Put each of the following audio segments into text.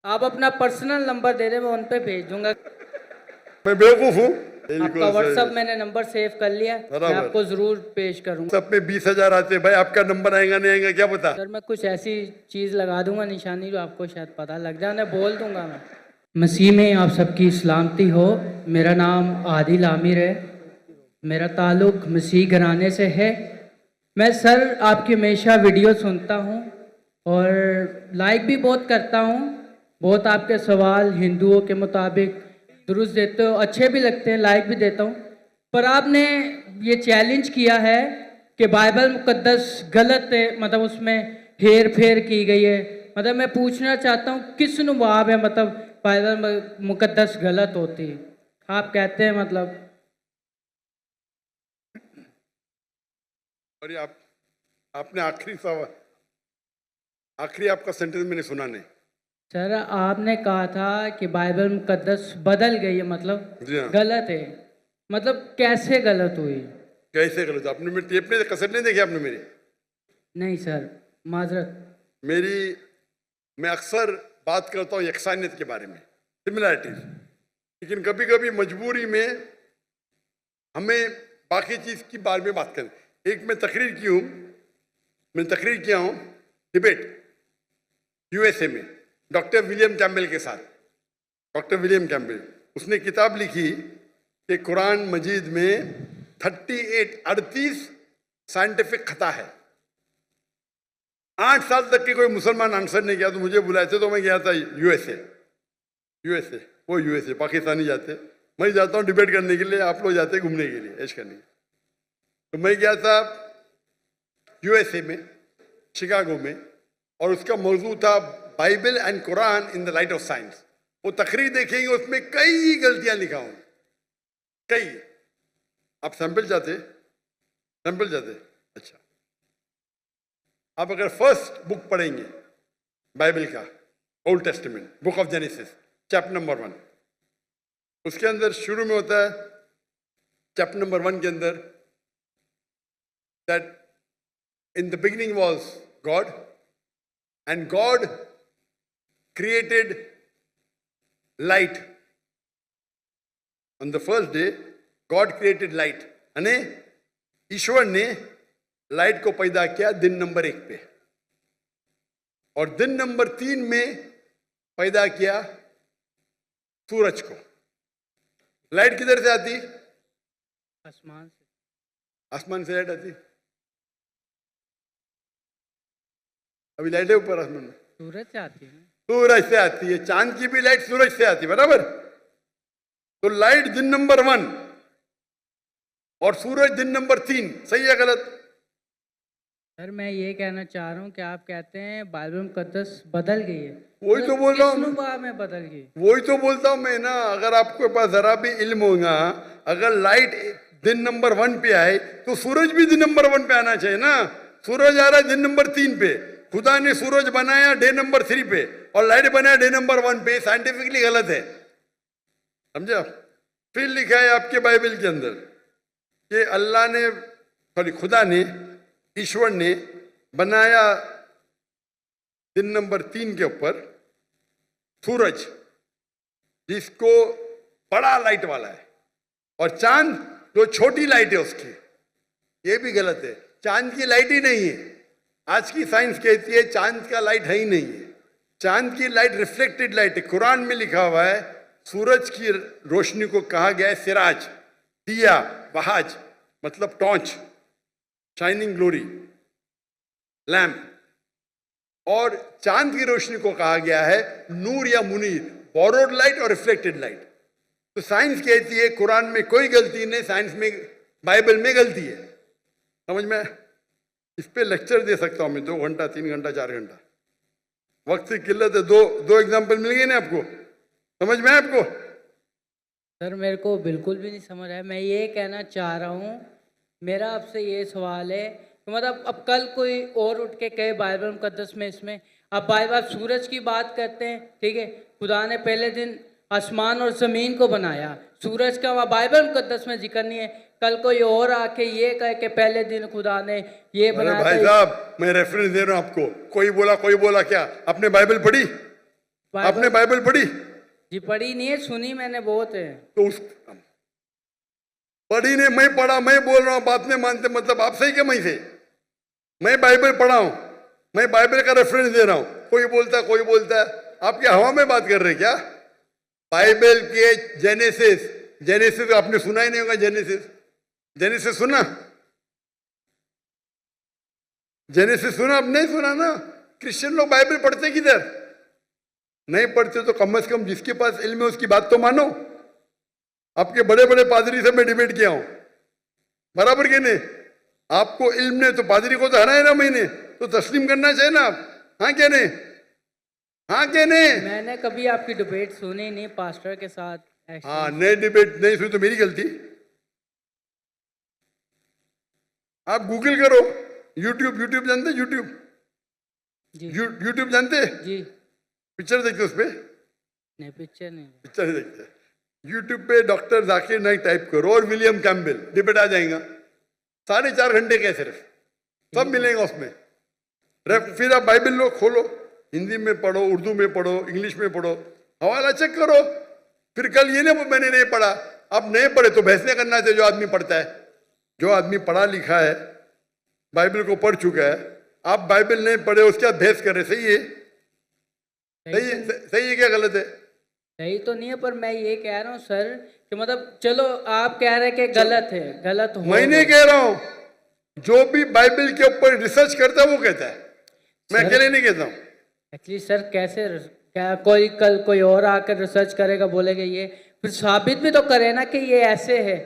आप अपना personal number दे दें, मैं उन पे भेज दूंगा। मैं बेवकूफ हूँ? आपका व्हाट्सअप मैंने नंबर सेव कर लिया, मैं आपको जरूर पेश करूंगा। सब में 20,000 आते हैं भाई, आपका नंबर आएगा नहीं आएगा क्या पता। सर मैं कुछ ऐसी चीज़ लगा दूंगा निशानी जो आपको शायद पता लग जाए, मैं बोल दूंगा। मैं मसीह में आप सबकी सलामती हो। मेरा नाम आदिल आमिर है, मेरा ताल्लुक़ मसीह घराने से है। मैं सर आपकी हमेशा वीडियो सुनता हूँ और लाइक भी बहुत करता हूँ। बहुत आपके सवाल हिंदुओं के मुताबिक दुरुस्त देते हो, अच्छे भी लगते हैं, लाइक भी देता हूँ। पर आपने ये चैलेंज किया है कि बाइबल मुकद्दस गलत है, मतलब उसमें हेर फेर की गई है। मतलब मैं पूछना चाहता हूँ किस नुबाब है, मतलब बाइबल मुकद्दस गलत होती है, आप कहते हैं मतलब। और ये आपने आखिरी सवाल, आखिरी आपका सेंटेंस मैंने सुना नहीं। सर आपने कहा था कि बाइबल मुकद्दस बदल गई है, मतलब गलत है। मतलब कैसे गलत हुई? कैसे गलत? आपने मेरी टेप नहीं, कसर नहीं देखी आपने मेरी? नहीं सर, माजरत। मैं अक्सर बात करता हूँ यकसानियत के बारे में, सिमिलैरिटीज, लेकिन कभी कभी मजबूरी में हमें बाकी चीज की बारे में बात करें। एक मैं तकरीर किया हूँ डिबेट यूएसए में डॉक्टर विलियम कैम्बेल के साथ। डॉक्टर विलियम कैम्बेल, उसने किताब लिखी कि कुरान मजीद में 38 साइंटिफिक खता है। 8 साल तक के कोई मुसलमान आंसर नहीं किया, तो मुझे बुलाए थे, तो मैं गया था यूएसए पाकिस्तानी जाते, मैं जाता हूँ डिबेट करने के लिए, आप लोग जाते घूमने के लिए, ऐश करने। तो मैं गया था यूएसए में, शिकागो में, और उसका मौजू था Bible and Quran in the light of science. वो तकरीर देखेंगे, उसमें कई गलतियां लिखा हूं, कई। आप सैंपल जाते? अच्छा, आप अगर फर्स्ट बुक पढ़ेंगे बाइबल का, old testament, book of genesis, chapter number 1, उसके अंदर शुरू में होता है, चैप्टर नंबर 1 के अंदर, that in the beginning was God and God created light. On the first day, God created light. अने ईश्वर ने लाइट को पैदा किया दिन नंबर 1 पे, और दिन नंबर 3 में पैदा किया सूरज को। लाइट किधर से आती? आसमान से लाइट आती। अभी लाइट है ऊपर आसमान में, सूरज से आती है। सूरज से आती है, चांद की भी लाइट सूरज से आती है, बराबर। तो लाइट दिन नंबर 1 और सूरज दिन नंबर 3, सही है गलत? सर मैं ये कहना चाह रहा हूँ कि आप कहते हैं बाइबल मुकद्दस बदल गई है, वही तो बोल रहा हूँ मैं, बदल गई। वही तो बोलता हूँ मैं ना। अगर आपके पास जरा भी इल्म होगा, अगर लाइट दिन नंबर 1 पे आए तो सूरज भी दिन नंबर 1 पे आना चाहिए ना। सूरज आ रहा है दिन नंबर 3 पे, खुदा ने सूरज बनाया डे नंबर 3 पे और लाइट बनाया डे नंबर 1 पे, साइंटिफिकली गलत है, समझा? फिर लिखा है आपके बाइबल के अंदर कि अल्लाह ने, सॉरी, खुदा ने, ईश्वर ने बनाया दिन नंबर 3 के ऊपर सूरज, जिसको बड़ा लाइट वाला है, और चांद जो छोटी लाइट है उसकी। ये भी गलत है, चांद की लाइट ही नहीं है। आज की साइंस कहती है चांद का लाइट है ही नहीं है, चांद की लाइट रिफ्लेक्टेड लाइट है। कुरान में लिखा हुआ है सूरज की रोशनी को कहा गया है सिराज, दिया, बहाज, मतलब टॉर्च, शाइनिंग ग्लोरी, लैम्प। और चांद की रोशनी को कहा गया है नूर या मुनीर, बोरोड लाइट और रिफ्लेक्टेड लाइट। तो साइंस कहती है कुरान में कोई गलती नहीं, साइंस में, बाइबल में गलती है। समझ में? इस पे लेक्चर दे सकता हूं मैं 2 घंटा, 3 घंटा, 4 घंटा, वक्त की किल्लत है। दो एग्जाम्पल मिल गए ना आपको, समझ में आपको? सर मेरे को बिल्कुल भी नहीं समझ आया। मैं ये कहना चाह रहा हूँ, मेरा आपसे ये सवाल है, मतलब अब कल कोई और उठ के कहे बाइबल मुकद्दस में, इसमें अब बाइबल सूरज की बात करते हैं, ठीक है, खुदा ने पहले दिन आसमान और ज़मीन को बनाया, सूरज का वहाँ बाइबल मुकद्दस में जिक्र नहीं है। कल कोई और आके ये कहे कि पहले दिन खुदा ने ये बनाया। भाई साहब, मैं रेफरेंस दे रहा हूँ आपको, कोई बोला क्या? आपने बाइबल पढ़ी? आपने बाइबल पढ़ी? जी पढ़ी नहीं है, सुनी मैंने बहुत है। तो उस पढ़ी नहीं, मैं पढ़ा, मैं बोल रहा हूं, बात नहीं मानते, मतलब आप सही क्या मैं से? मैं बाइबल पढ़ा हूं, मैं बाइबल का रेफरेंस दे रहा हूं, कोई बोलता है, आप क्या हवा में बात कर रहे हैं क्या? बाइबल के जेनेसिस आपने सुना ही नहीं होगा। जेनेसिस सुना? जेनेसिस सुना? आप नहीं सुना ना। क्रिश्चियन लोग बाइबल पढ़ते किधर? नहीं पढ़ते तो कम से कम जिसके पास इल्म है उसकी बात तो मानो। आपके बड़े बड़े पादरी से मैं डिबेट किया हूं, बराबर के नहीं? आपको इल्म नहीं तो पादरी को तो हराए ना मैंने, तो तस्लीम करना चाहिए ना आप। हाँ क्या नहीं? हाँ क्या नहीं? मैंने कभी आपकी डिबेट सुनी नहीं पास्टर के साथ। हाँ, नहीं डिबेट नहीं सुनी तो मेरी गलती। आप गूगल करो, यूट्यूब जानते? जी यूट्यूब जानते? जी पिक्चर देखते उस पर? नहीं, पिक्चर नहीं। पिक्चर देखते। यूट्यूब पे डॉक्टर जाकिर नाइक टाइप करो और विलियम कैम्पबेल, डिबेट आ जाएगा। 4.5 घंटे के सिर्फ, सब मिलेगा उसमें। फिर आप बाइबल लो, खोलो, हिंदी में पढ़ो, उर्दू में पढ़ो, इंग्लिश में पढ़ो, हवाला चेक करो। फिर कल ये ना मैंने नहीं पढ़ा, आप नहीं पढ़े तो बहस नहीं करना चाहिए। जो आदमी पढ़ता है, जो आदमी पढ़ा लिखा है, बाइबल को पढ़ चुका है, आप बाइबल नहीं पढ़े उसके बाद बहस कर रहे, सही है? सही है क्या गलत है? सही तो नहीं है, पर मैं ये कह रहा हूँ सर कि मतलब चलो आप कह रहे हैं कि गलत है, गलत हो। मैं नहीं कह रहा हूं, जो भी बाइबल के ऊपर रिसर्च करता है वो कहता है, मैं अकेले नहीं कहता हूं। एक्चुअली सर कैसे, क्या कोई कल कोई और आकर रिसर्च करेगा, बोलेगा ये, फिर साबित भी तो करे ना कि ये ऐसे है।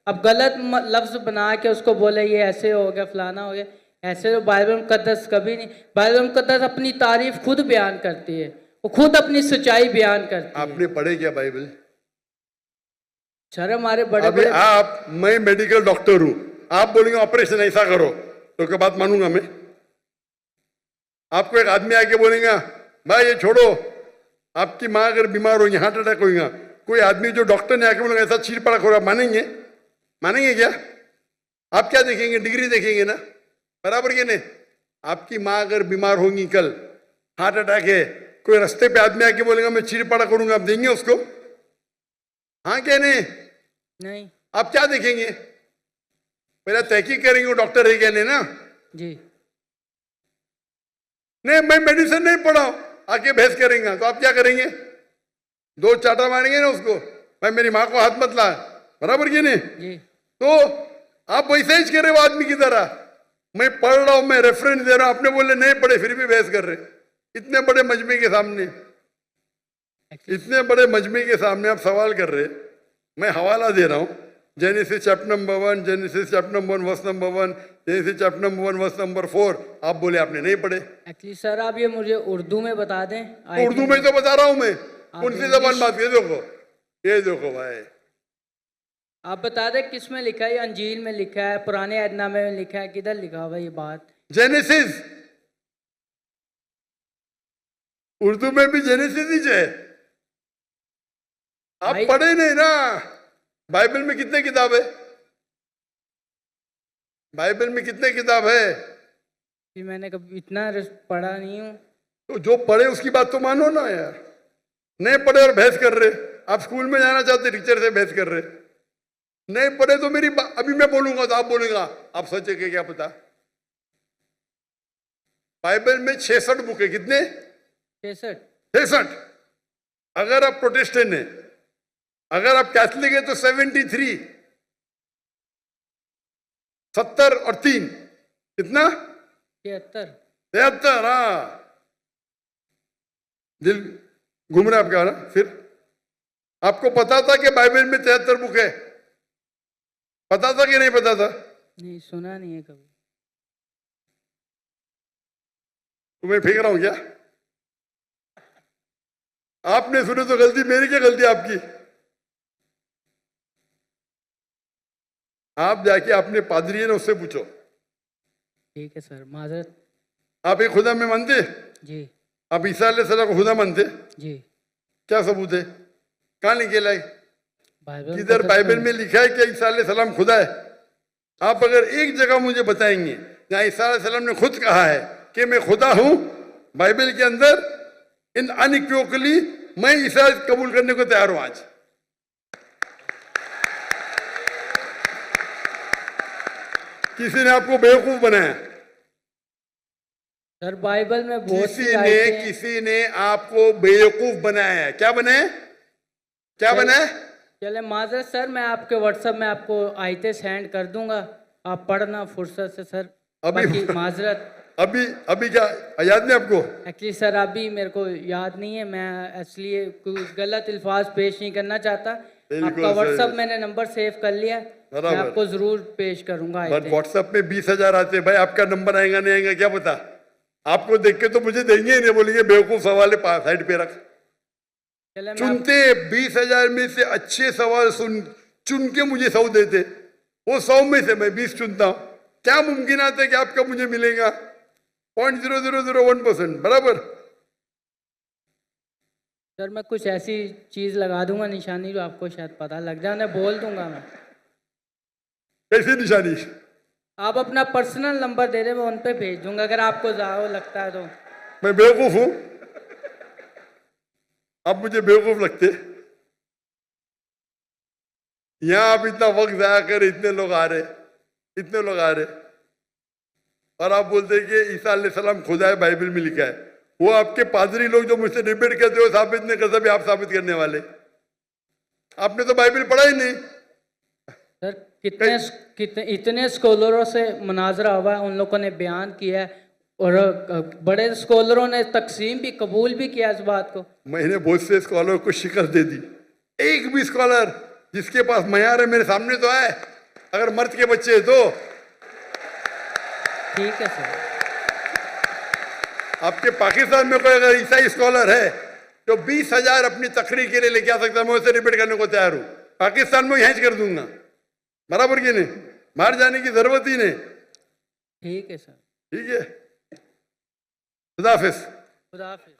अब गलत लफ्ज बना के उसको बोले ये ऐसे हो गया, फलाना हो गया, ऐसे तो बाइबल मुकद्दस कभी नहीं। बाइबल मुकद्दस अपनी तारीफ खुद बयान करती है, वो खुद अपनी सच्चाई बयान करती है। आपने पढ़े क्या बाइबल? सर हमारे बड़े अभी बड़े मैं मेडिकल डॉक्टर हूं, आप बोलेंगे ऑपरेशन ऐसा करो तो क्या बात मानूंगा मैं? आपको एक आदमी आके बोलेगा भाई ये छोड़ो, आपकी माँ अगर बीमार होगी, हार्ट अटैक होगा, कोई आदमी जो डॉक्टर ने आके बोलेगा ऐसा चीर पड़ा करो, मानेंगे? मानेंगे क्या? आप क्या देखेंगे? डिग्री देखेंगे ना, बराबर के नहीं? आपकी माँ अगर बीमार होगी, कल हार्ट अटैक है, कोई रास्ते पे आदमी आके बोलेगा मैं चीर पड़ा करूंगा, आप देंगे उसको? हाँ क्या नहीं? नहीं। आप क्या देखेंगे? पहले तहकीक करेंगे वो डॉक्टर है क्या नहीं ना? जी नहीं, मैं मेडिसिन नहीं पढ़ा हूं, आके बहस करेंगे तो आप क्या करेंगे? 2 चाटा मारेंगे ना उसको, भाई मेरी माँ को हाथ मत ला, बराबर की नहीं? जी। तो आप वैसे ही करे वो आदमी की तरह, मैं पढ़ रहा हूं, मैं रेफरेंस दे रहा हूं, आपने बोले नहीं पढ़े फिर भी बहस कर रहे। इतने बड़े मजमे के सामने, इतने बड़े मजमे के सामने आप सवाल कर रहे। मैं हवाला दे रहा हूं, Genesis chapter number 1, Genesis chapter number 1 verse number 1, Genesis chapter number 1 verse number 4। आप बोले आपने नहीं पढ़े। एक्चुअली सर आप ये मुझे उर्दू में बता दें। तो उर्दू में तो बता रहा हूं मैं, कौन सी जबान बात? ये देखो भाई, आप बता दें किस में लिखा है? अंजील में लिखा है, पुराने अहदनामे में लिखा है, किधर लिखा हुआ ये बात? जेनेसिस, उर्दू में भी जेनेसिस ही है। आप पढ़े नहीं ना। बाइबल में कितने किताब है? बाइबल में कितने किताब है? कि मैंने कभी इतना पढ़ा नहीं हूँ। तो जो पढ़े उसकी बात तो मानो ना यार। नहीं पढ़े और बहस कर रहे, आप स्कूल में जाना चाहते टीचर से बहस कर रहे। नहीं पढ़े तो मेरी अभी मैं बोलूंगा तो आप बोलेगा आप सच है कि क्या पता। बाइबल में 66 बुक है। कितने? 66। अगर आप प्रोटेस्टेंट है, अगर आप कैथलिक है तो 73। 70 और 3 कितना? 73। हाँ, दिल घूम रहा है आपका ना। फिर आपको पता था कि बाइबल में 73 बुक है? पता था कि नहीं पता था? नहीं, सुना नहीं है कभी। तुम्हें फेंक रहा हूं क्या? आपने सुने तो गलती मेरी, क्या गलती आपकी? आप जाके अपने पादरी है ना उससे पूछो। ठीक है सर, माजरत। आप एक खुदा में मानते? जी। आप ईसा अलैहिस्सलाम को खुदा मानते? जी। क्या सबूत है? कहाँ निकला है? बाइबल किधर बाइबल में लिखा है कि ईसा अलैहिस्सलाम खुदा है? आप अगर एक जगह मुझे बताएंगे जहाँ ईसा अलैहिस्सलाम ने खुद कहा है कि मैं खुदा हूं, बाइबल के अंदर इन अनइक्वोकली मैं ईसा कबूल करने को तैयार हूं आज। किसी ने आपको बेवकूफ बनाया? सर बाइबल में बहुत सी आयतें हैं। किसी ने आपको बेवकूफ बनाया है। क्या बनाया? क्या बनाया? चले माजरत सर, मैं आपके व्हाट्सएप में आपको आयतें सेंड कर दूंगा, आप पढ़ना फुर्सत से सर। अभी माजरत अभी क्या याद नहीं आपको? एक्चुअली सर अभी मेरे को याद नहीं है, मैं इसलिए कुछ गलत अल्फाज पेश नहीं करना चाहता। आपका व्हाट्सएप मैंने नंबर सेव कर लिया, मैं आपको जरूर पेश करूंगा आयतें। व्हाट्सएप में 20,000 आते भाई, आपका नंबर आएगा नहीं आएगा क्या पता? आपको देख के तो मुझे देंगे ही नहीं, बोलेंगे बेवकूफ सवाल है, साइड पे रख। चुनते 20,000 में से अच्छे सवाल चुन के मुझे 100 देते, वो 100 में से मैं 20 चुनता हूं। क्या मुमकिन आता है कि आपका मुझे मिलेगा? 0.0001% बराबर। सर मैं कुछ ऐसी चीज लगा दूंगा निशानी जो आपको शायद पता लग जाए, मैं बोल दूंगा। मैं कैसी निशानी? आप अपना पर्सनल नंबर दे दे, मैं उन पे भेज दूंगा अगर आपको ज़्यादा लगता है तो। मैं बेवकूफ हूं? आप मुझे बेवकूफ लगते? यहां आप इतना वक्त जाया कर, इतने लोग आ रहे और आप बोलते कि ईसा अलैहिस्सलाम खुदा है, बाइबल में लिखा है। वो आपके पादरी लोग जो मुझसे डिबेट करते हो साबित नहीं कर सकते, आप साबित करने वाले। आपने तो बाइबल पढ़ा ही नहीं। सर कितने इतने स्कॉलरों से मुनाजरा हुआ है, उन लोगों ने बयान किया है और बड़े स्कॉलरों ने तकसीम भी कबूल भी किया इस बात को। मैंने बहुत से स्कॉलर को शिकस्त दे दी, एक भी स्कॉलर जिसके पास मयार है मेरे सामने तो आए, अगर मर्द के बच्चे है तो। ठीक है सर। आपके पाकिस्तान में कोई अगर ईसाई स्कॉलर है तो 20,000 अपनी तकरीर के लिए लेके आ सकता है, मैं उसे रिपीट करने को तैयार हूं। पाकिस्तान में यहीं कर दूंगा, बराबर की नहीं, बाहर जाने की जरूरत ही नहीं। ठीक है सर। ठीक है, खुदा हाफिज। खुदा हाफिज।